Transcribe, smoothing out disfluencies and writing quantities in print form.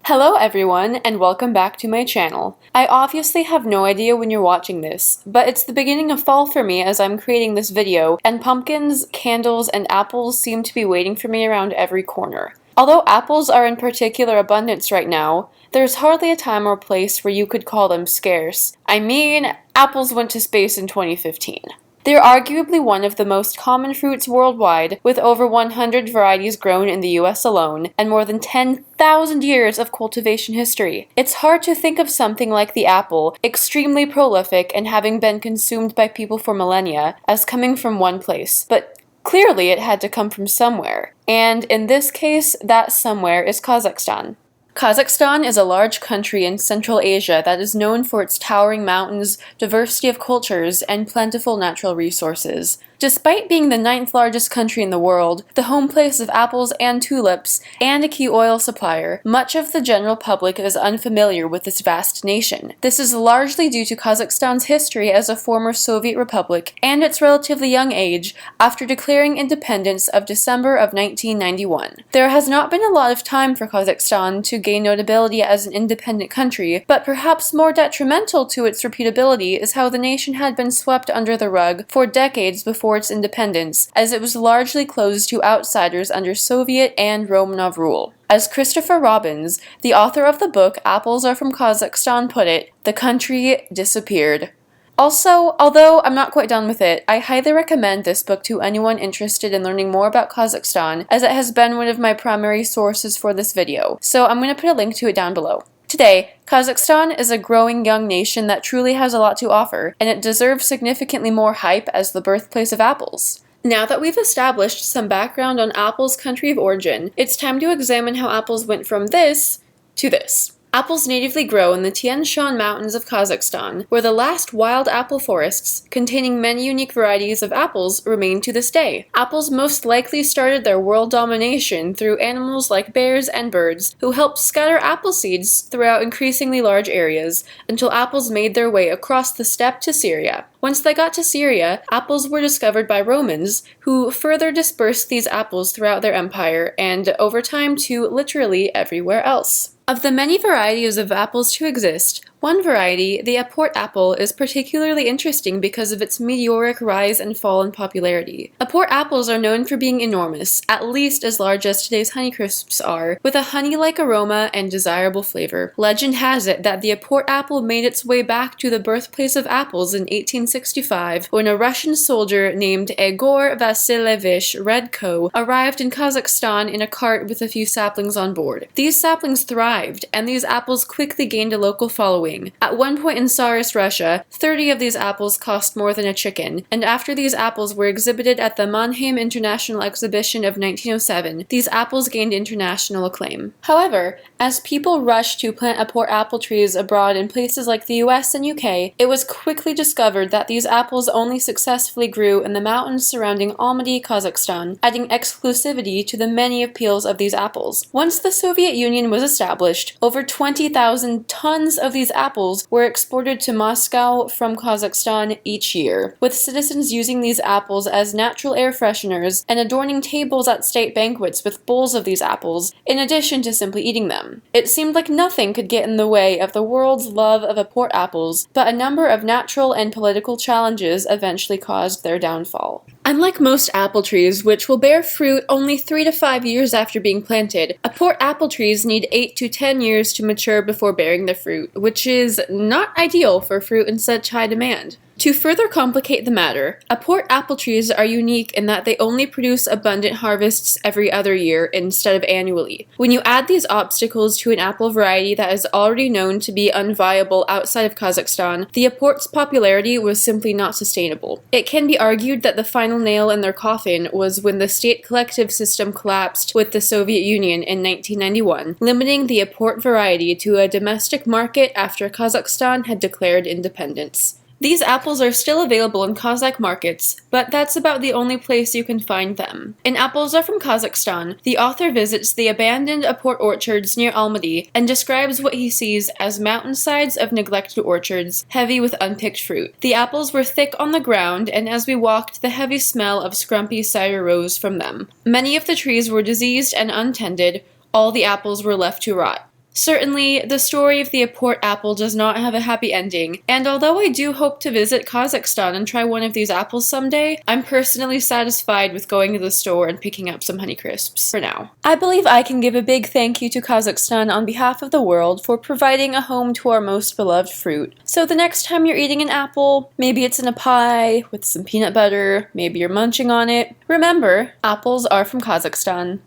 Hello everyone, and welcome back to my channel. I obviously have no idea when you're watching this, but it's the beginning of fall for me as I'm creating this video, and pumpkins, candles, and apples seem to be waiting for me around every corner. Although apples are in particular abundance right now, there's hardly a time or place where you could call them scarce. I mean, apples went to space in 2015. They're arguably one of the most common fruits worldwide, with over 100 varieties grown in the US alone, and more than 10,000 years of cultivation history. It's hard to think of something like the apple, extremely prolific and having been consumed by people for millennia, as coming from one place, but clearly it had to come from somewhere. And in this case, that somewhere is Kazakhstan. Kazakhstan is a large country in Central Asia that is known for its towering mountains, diversity of cultures, and plentiful natural resources. Despite being the 9th largest country in the world, the home place of apples and tulips, and a key oil supplier, much of the general public is unfamiliar with this vast nation. This is largely due to Kazakhstan's history as a former Soviet republic and its relatively young age after declaring independence of December of 1991. There has not been a lot of time for Kazakhstan to gain notability as an independent country, but perhaps more detrimental to its reputability is how the nation had been swept under the rug for decades before its independence, as it was largely closed to outsiders under Soviet and Romanov rule. As Christopher Robbins, the author of the book Apples Are from Kazakhstan, put it, the country disappeared. Also, although I'm not quite done with it, I highly recommend this book to anyone interested in learning more about Kazakhstan, as it has been one of my primary sources for this video, so I'm going to put a link to it down below. Today, Kazakhstan is a growing young nation that truly has a lot to offer, and it deserves significantly more hype as the birthplace of apples. Now that we've established some background on apples' country of origin, it's time to examine how apples went from this to this. Apples natively grow in the Tian Shan Mountains of Kazakhstan, where the last wild apple forests, containing many unique varieties of apples, remain to this day. Apples most likely started their world domination through animals like bears and birds, who helped scatter apple seeds throughout increasingly large areas, until apples made their way across the steppe to Syria. Once they got to Syria, apples were discovered by Romans, who further dispersed these apples throughout their empire, and over time to literally everywhere else. Of the many varieties of apples to exist, one variety, the Aport apple, is particularly interesting because of its meteoric rise and fall in popularity. Aport apples are known for being enormous, at least as large as today's Honeycrisps are, with a honey-like aroma and desirable flavor. Legend has it that the Aport apple made its way back to the birthplace of apples in 1865 when a Russian soldier named Egor Vasilievich Redko arrived in Kazakhstan in a cart with a few saplings on board. These saplings thrived, and these apples quickly gained a local following. At one point in Tsarist Russia, 30 of these apples cost more than a chicken, and after these apples were exhibited at the Mannheim International Exhibition of 1907, these apples gained international acclaim. However, as people rushed to plant Aport apple trees abroad in places like the US and UK, it was quickly discovered that these apples only successfully grew in the mountains surrounding Almaty, Kazakhstan, adding exclusivity to the many appeals of these apples. Once the Soviet Union was established, over 20,000 tons of these apples were exported to Moscow from Kazakhstan each year, with citizens using these apples as natural air fresheners and adorning tables at state banquets with bowls of these apples, in addition to simply eating them. It seemed like nothing could get in the way of the world's love of Aport apples, but a number of natural and political challenges eventually caused their downfall. Unlike most apple trees, which will bear fruit only 3 to 5 years after being planted, Aport apple trees need 8 to 10 years to mature before bearing the fruit, which is not ideal for fruit in such high demand. To further complicate the matter, Aport apple trees are unique in that they only produce abundant harvests every other year instead of annually. When you add these obstacles to an apple variety that is already known to be unviable outside of Kazakhstan, the Aport's popularity was simply not sustainable. It can be argued that the final nail in their coffin was when the state collective system collapsed with the Soviet Union in 1991, limiting the Aport variety to a domestic market after Kazakhstan had declared independence. These apples are still available in Kazakh markets, but that's about the only place you can find them. In Apples Are from Kazakhstan, the author visits the abandoned Aport orchards near Almaty and describes what he sees as mountainsides of neglected orchards, heavy with unpicked fruit. The apples were thick on the ground, and as we walked, the heavy smell of scrumpy cider rose from them. Many of the trees were diseased and untended, all the apples were left to rot. Certainly, the story of the Aport apple does not have a happy ending, and although I do hope to visit Kazakhstan and try one of these apples someday, I'm personally satisfied with going to the store and picking up some Honeycrisps for now. I believe I can give a big thank you to Kazakhstan on behalf of the world for providing a home to our most beloved fruit. So the next time you're eating an apple, maybe it's in a pie with some peanut butter, maybe you're munching on it, remember, apples are from Kazakhstan.